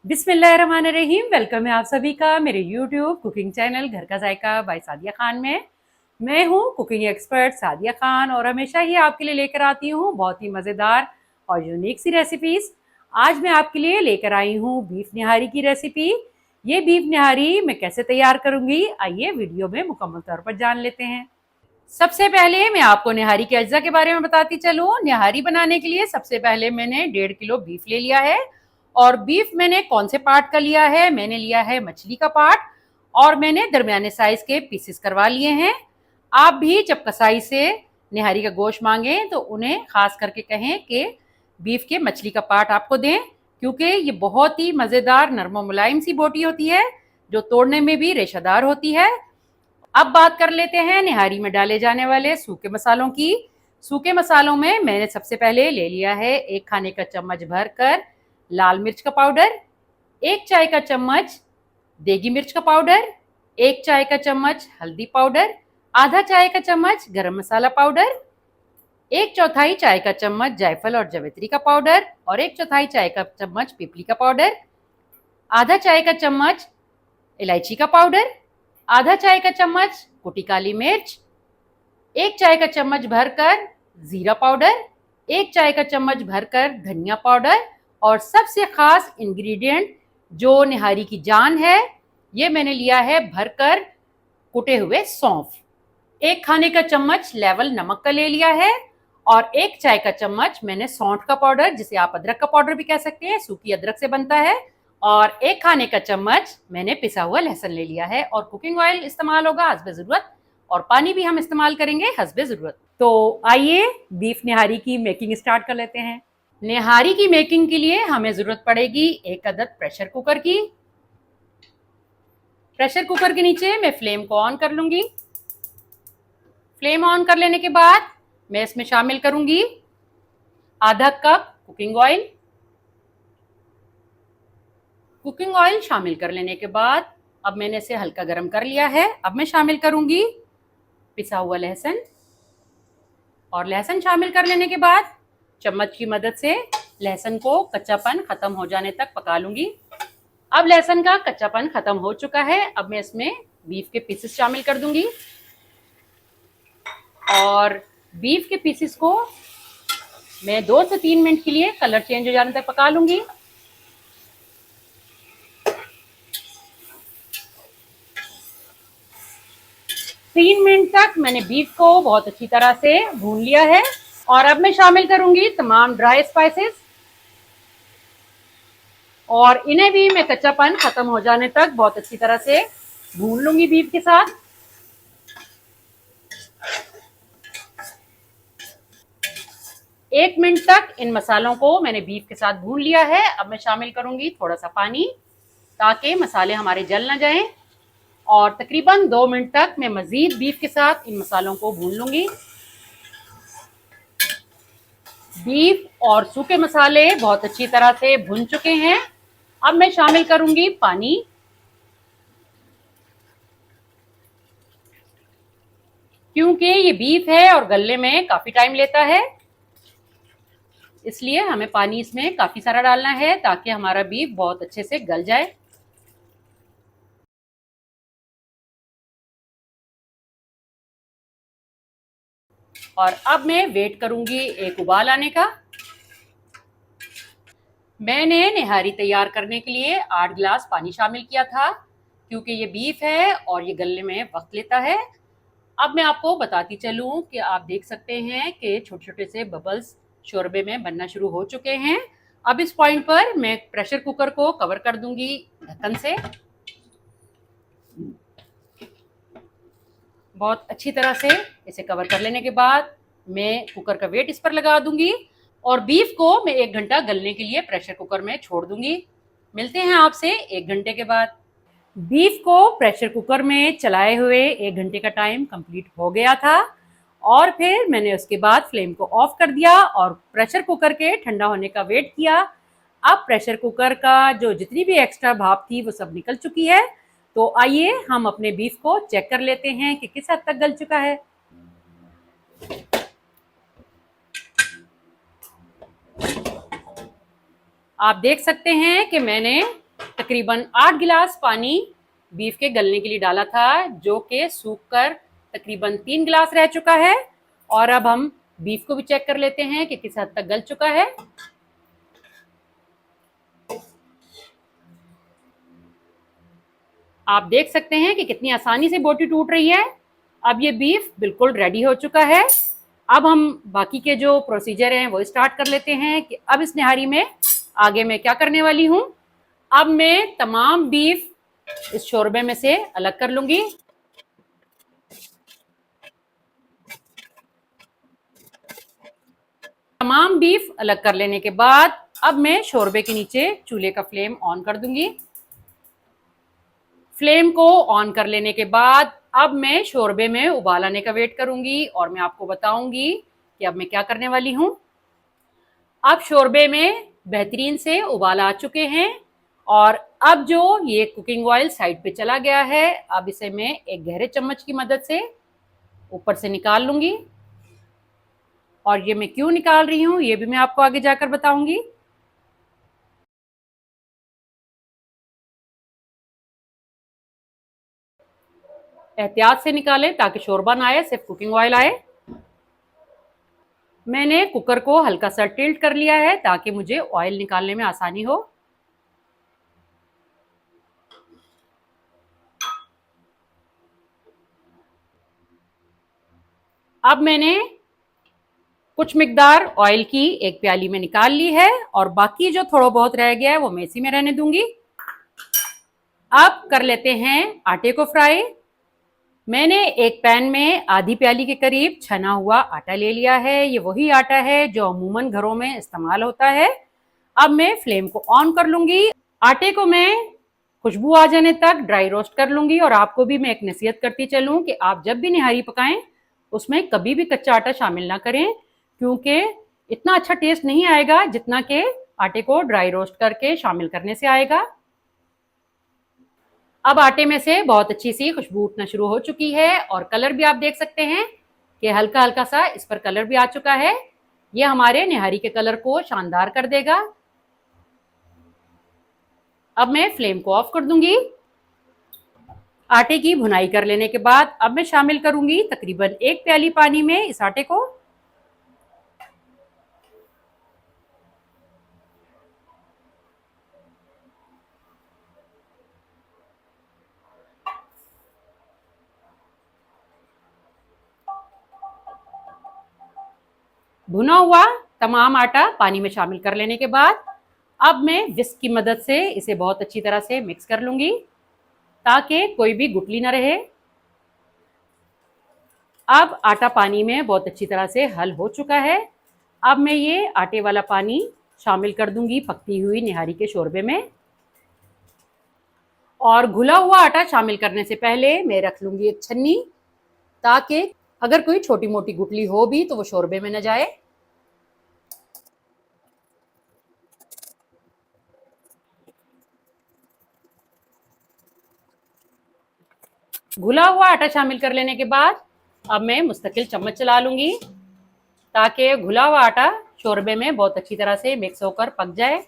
बिस्मिल्लाहिर्रहमानिर्रहीम। वेलकम है आप सभी का मेरे यूट्यूब कुकिंग चैनल घर का जायका बाय सादिया खान में। मैं हूँ कुकिंग एक्सपर्ट सादिया खान और हमेशा ही आपके लिए लेकर आती हूँ बहुत ही मज़ेदार और यूनिक सी रेसिपीज़। आज मैं आपके लिए लेकर आई हूँ बीफ निहारी की रेसिपी। ये बीफ निहारी मैं कैसे तैयार करूँगी, आइए वीडियो में मुकम्मल तौर पर जान लेते हैं। सबसे पहले मैं आपको निहारी के अज्जा के बारे में बताती चलूँ। निहारी बनाने के लिए सबसे पहले मैंने 1.5 किलो बीफ ले लिया है। और बीफ मैंने कौन से पार्ट का लिया है, मैंने लिया है मछली का पार्ट और मैंने दरमियाने साइज के पीसेस करवा लिए हैं। आप भी जब कसाई से निहारी का गोश्त मांगें तो उन्हें खास करके कहें कि बीफ के मछली का पार्ट आपको दें, क्योंकि ये बहुत ही मज़ेदार नरम मुलायम सी बोटी होती है जो तोड़ने में भी रेशादार होती है। अब बात कर लेते हैं निहारी में डाले जाने वाले सूखे मसालों की। सूखे मसालों में मैंने सबसे पहले ले लिया है 1 खाने का चम्मच भरकर लाल मिर्च का पाउडर, 1 चाय का चम्मच देगी मिर्च का पाउडर, 1 चाय का चम्मच हल्दी पाउडर, आधा चाय का चम्मच गरम मसाला पाउडर, 1/4 चाय का चम्मच जायफल और जवित्री का पाउडर और 1/4 चाय का चम्मच पिपली का पाउडर, आधा चाय का चम्मच इलायची का पाउडर, आधा चाय का चम्मच कुटी काली मिर्च, 1 चाय का चम्मच भरकर जीरा पाउडर, 1 चाय का चम्मच भरकर धनिया पाउडर और सबसे खास इंग्रेडिएंट जो निहारी की जान है, ये मैंने लिया है भरकर कुटे हुए सौंफ। 1 खाने का चम्मच लेवल नमक का ले लिया है और 1 चाय का चम्मच मैंने सौंठ का पाउडर, जिसे आप अदरक का पाउडर भी कह सकते हैं, सूखी अदरक से बनता है, और 1 खाने का चम्मच मैंने पिसा हुआ लहसुन ले लिया है। और कुकिंग ऑयल इस्तेमाल होगा हस्बे ज़रूरत और पानी भी हम इस्तेमाल करेंगे हस्बे ज़रूरत। तो आइए बीफ निहारी की मेकिंग स्टार्ट कर लेते हैं। निहारी की मेकिंग के लिए हमें ज़रूरत पड़ेगी 1 अदद प्रेशर कुकर की। प्रेशर कुकर के नीचे मैं फ्लेम को ऑन कर लूँगी। फ्लेम ऑन कर लेने के बाद मैं इसमें शामिल करूँगी आधा cup cooking oil. Cooking oil शामिल कर लेने के बाद अब मैंने इसे हल्का गर्म कर लिया है। अब मैं शामिल करूँगी पिसा हुआ लहसुन और लहसुन शामिल कर लेने के बाद चम्मच की मदद से लहसुन को कच्चापन ख़त्म हो जाने तक पका लूँगी। अब लहसुन का कच्चापन ख़त्म हो चुका है। अब मैं इसमें बीफ के पीसेस शामिल कर दूँगी और बीफ के पीसेस को मैं 2 से 3 मिनट के लिए कलर चेंज हो जाने तक पका लूँगी। तीन मिनट तक मैंने बीफ को बहुत अच्छी तरह से भून लिया है और अब मैं शामिल करूंगी तमाम ड्राई स्पाइसेस और इन्हें भी मैं कच्चापन खत्म हो जाने तक बहुत अच्छी तरह से भून लूंगी बीफ के साथ। एक मिनट तक इन मसालों को मैंने बीफ के साथ भून लिया है। अब मैं शामिल करूंगी थोड़ा सा पानी ताकि मसाले हमारे जल ना जाएं और तकरीबन 2 मिनट तक मैं मजीद बीफ के साथ इन मसालों को भून लूंगी। बीफ और सूखे मसाले बहुत अच्छी तरह से भुन चुके हैं। अब मैं शामिल करूंगी पानी। क्योंकि ये बीफ है और गलने में काफी टाइम लेता है, इसलिए हमें पानी इसमें काफी सारा डालना है ताकि हमारा बीफ बहुत अच्छे से गल जाए। और अब मैं वेट करूंगी एक उबाल आने का। मैंने निहारी तैयार करने के लिए 8 गिलास पानी शामिल किया था, क्योंकि ये बीफ है और ये गलने में वक्त लेता है। अब मैं आपको बताती चलूं कि आप देख सकते हैं कि छोटे छोटे से बबल्स शोरबे में बनना शुरू हो चुके हैं। अब इस पॉइंट पर मैं प्रेशर कुकर को कवर कर दूंगी ढक्कन से। बहुत अच्छी तरह से इसे कवर कर लेने के बाद मैं कुकर का वेट इस पर लगा दूंगी और बीफ को मैं 1 घंटा गलने के लिए प्रेशर कुकर में छोड़ दूंगी। मिलते हैं आपसे 1 घंटे के बाद। बीफ को प्रेशर कुकर में चलाए हुए 1 घंटे का टाइम कंप्लीट हो गया था और फिर मैंने उसके बाद फ्लेम को ऑफ कर दिया और प्रेशर कुकर के ठंडा होने का वेट किया। अब प्रेशर कुकर का जो जितनी भी एक्स्ट्रा भाप थी वो सब निकल चुकी है। तो आइए हम अपने बीफ को चेक कर लेते हैं कि किस हद तक गल चुका है। आप देख सकते हैं कि मैंने तकरीबन 8 गिलास पानी बीफ के गलने के लिए डाला था, जो कि सूख कर तकरीबन 3 गिलास रह चुका है। और अब हम बीफ को भी चेक कर लेते हैं कि किस हद तक गल चुका है। आप देख सकते हैं कि कितनी आसानी से बोटी टूट रही है। अब ये बीफ बिल्कुल रेडी हो चुका है। अब हम बाकी के जो प्रोसीजर हैं वो स्टार्ट कर लेते हैं कि अब इस निहारी में आगे मैं क्या करने वाली हूँ। अब मैं तमाम बीफ इस शोरबे में से अलग कर लूंगी। तमाम बीफ अलग कर लेने के बाद अब मैं शोरबे के नीचे चूल्हे का फ्लेम ऑन कर दूंगी। फ्लेम को ऑन कर लेने के बाद अब मैं शोरबे में उबाल आने का वेट करूंगी और मैं आपको बताऊंगी कि अब मैं क्या करने वाली हूं। अब शोरबे में बेहतरीन से उबाल आ चुके हैं और अब जो ये कुकिंग ऑयल साइड पे चला गया है, अब इसे मैं एक गहरे चम्मच की मदद से ऊपर से निकाल लूंगी। और ये मैं क्यों निकाल रही हूँ ये भी मैं आपको आगे जाकर बताऊंगी। एहतियात से निकालें ताकि शोरबा ना आए, सिर्फ कुकिंग ऑयल आए। मैंने कुकर को हल्का सा टिल्ट कर लिया है ताकि मुझे ऑयल निकालने में आसानी हो। अब मैंने कुछ मिकदार ऑयल की एक प्याली में निकाल ली है और बाकी जो थोड़ा बहुत रह गया है वो मैं इसी में रहने दूंगी। अब कर लेते हैं आटे को फ्राई। मैंने एक पैन में आधी प्याली के करीब छना हुआ आटा ले लिया है। ये वही आटा है जो अमूमन घरों में इस्तेमाल होता है। अब मैं फ्लेम को ऑन कर लूंगी। आटे को मैं खुशबू आ जाने तक ड्राई रोस्ट कर लूंगी। और आपको भी मैं एक नसीहत करती चलूं कि आप जब भी निहारी पकाएं उसमें कभी भी कच्चा आटा शामिल ना करें, क्योंकि इतना अच्छा टेस्ट नहीं आएगा जितना कि आटे को ड्राई रोस्ट करके शामिल करने से आएगा। अब आटे में से बहुत अच्छी सी खुशबू उठना शुरू हो चुकी है और कलर भी आप देख सकते हैं कि हल्का हल्का सा इस पर कलर भी आ चुका है। ये हमारे निहारी के कलर को शानदार कर देगा। अब मैं फ्लेम को ऑफ कर दूंगी। आटे की भुनाई कर लेने के बाद अब मैं शामिल करूंगी तकरीबन 1 प्याली पानी में इस आटे को। भुना हुआ तमाम आटा पानी में शामिल कर लेने के बाद अब मैं विस्क की मदद से इसे बहुत अच्छी तरह से मिक्स कर लूंगी ताकि कोई भी गुठली ना रहे। अब आटा पानी में बहुत अच्छी तरह से हल हो चुका है। अब मैं ये आटे वाला पानी शामिल कर दूंगी पकती हुई निहारी के शोरबे में। और घुला हुआ आटा शामिल करने से पहले मैं रख लूंगी एक छन्नी, ताकि अगर कोई छोटी मोटी गुठली हो भी तो वो शोरबे में न जाए। घुला हुआ आटा शामिल कर लेने के बाद अब मैं मुस्तकिल चम्मच चला लूंगी ताकि घुला हुआ आटा शोरबे में बहुत अच्छी तरह से मिक्स होकर पक जाए।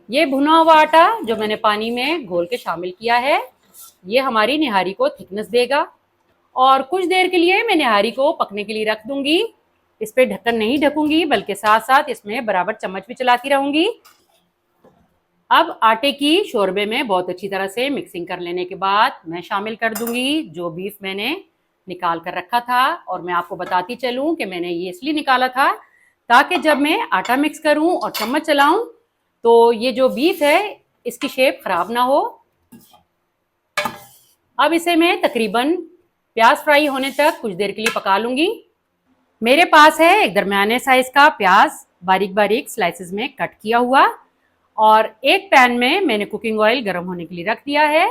ये भुना हुआ आटा जो मैंने पानी में घोल के शामिल किया है, ये हमारी निहारी को थिकनेस देगा। और कुछ देर के लिए मैं निहारी को पकने के लिए रख दूंगी। इस पे ढक्कन नहीं ढकूंगी, बल्कि साथ साथ इसमें बराबर चम्मच भी चलाती रहूंगी। अब आटे की शोरबे में बहुत अच्छी तरह से मिक्सिंग कर लेने के बाद मैं शामिल कर दूंगी जो बीफ मैंने निकाल कर रखा था। और मैं आपको बताती चलूं कि मैंने ये इसलिए निकाला था ताकि जब मैं आटा मिक्स करूं और चम्मच चलाऊं तो ये जो बीफ है इसकी शेप खराब ना हो। अब इसे मैं तकरीबन प्याज फ्राई होने तक कुछ देर के लिए पका लूंगी। मेरे पास है एक दरमियाने साइज का प्याज बारीक बारीक स्लाइसेस में कट किया हुआ। और एक पैन में मैंने कुकिंग ऑयल गर्म होने के लिए रख दिया है।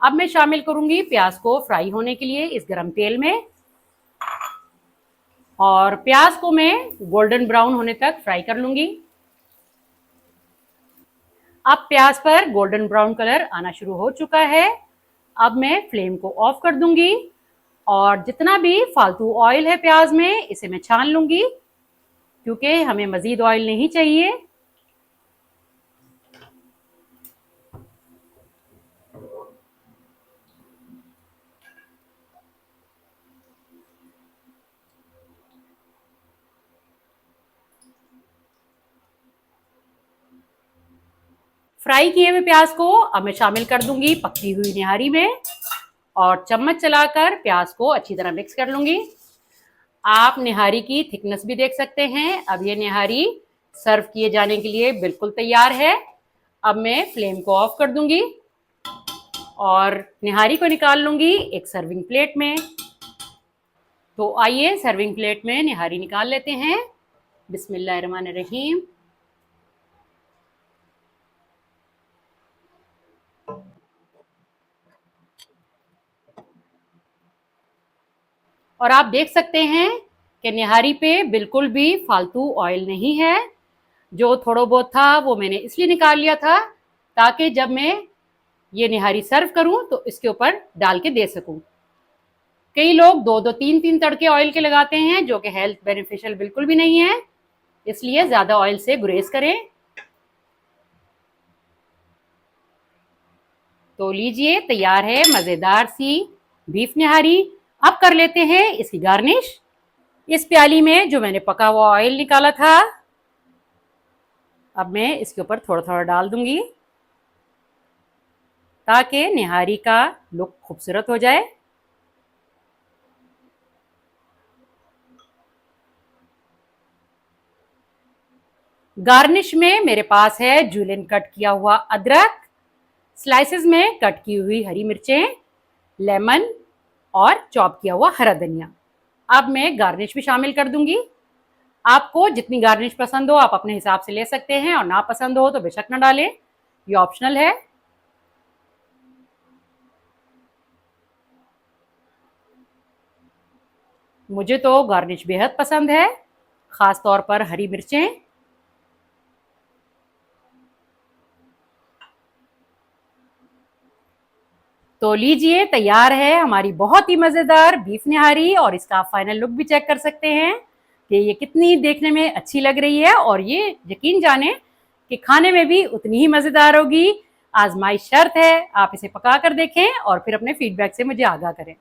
अब मैं शामिल करूंगी प्याज को फ्राई होने के लिए इस गर्म तेल में। और प्याज को मैं गोल्डन ब्राउन होने तक फ्राई कर लूंगी। अब प्याज पर गोल्डन ब्राउन कलर आना शुरू हो चुका है। अब मैं फ्लेम को ऑफ कर दूंगी और जितना भी फालतू ऑयल है प्याज में इसे मैं छान लूंगी। क्योंकि हमें मज़ीद ऑयल नहीं चाहिए। फ्राई किए हुए प्याज को अब मैं शामिल कर दूंगी पकती हुई निहारी में और चम्मच चलाकर प्याज को अच्छी तरह मिक्स कर लूंगी। आप निहारी की थिकनेस भी देख सकते हैं। अब ये निहारी सर्व किए जाने के लिए बिल्कुल तैयार है। अब मैं फ्लेम को ऑफ कर दूंगी और निहारी को निकाल लूंगी एक सर्विंग प्लेट में। तो आइए सर्विंग प्लेट में निहारी निकाल लेते हैं। बिस्मिल्लाहिर्रहमानिर्रहीम। और आप देख सकते हैं कि निहारी पे बिल्कुल भी फालतू ऑयल नहीं है। जो थोड़ा बहुत था वो मैंने इसलिए निकाल लिया था ताकि जब मैं ये निहारी सर्व करूं तो इसके ऊपर डाल के दे सकूं। कई लोग 2-2 3-3 तड़के ऑयल के लगाते हैं जो कि हेल्थ बेनिफिशियल बिल्कुल भी नहीं है, इसलिए ज़्यादा ऑयल से गुरेज करें। तो लीजिए तैयार है मज़ेदार सी बीफ निहारी। अब कर लेते हैं इसकी गार्निश। इस प्याली में जो मैंने पका हुआ ऑयल निकाला था अब मैं इसके ऊपर थोड़ा थोड़ा डाल दूंगी ताकि निहारी का लुक खूबसूरत हो जाए। गार्निश में मेरे पास है जूलियन कट किया हुआ अदरक, स्लाइसेस में कट की हुई हरी मिर्चें, लेमन और चॉप किया हुआ हरा धनिया। अब मैं गार्निश भी शामिल कर दूंगी। आपको जितनी गार्निश पसंद हो आप अपने हिसाब से ले सकते हैं और ना पसंद हो तो बेशक ना डालें, ये ऑप्शनल है। मुझे तो गार्निश बेहद पसंद है, ख़ास तौर पर हरी मिर्चें। तो लीजिए तैयार है हमारी बहुत ही मज़ेदार बीफ निहारी। और इसका आप फाइनल लुक भी चेक कर सकते हैं कि ये कितनी देखने में अच्छी लग रही है और ये यकीन जाने कि खाने में भी उतनी ही मज़ेदार होगी। आजमाइश शर्त है, आप इसे पका कर देखें और फिर अपने फीडबैक से मुझे आगाह करें।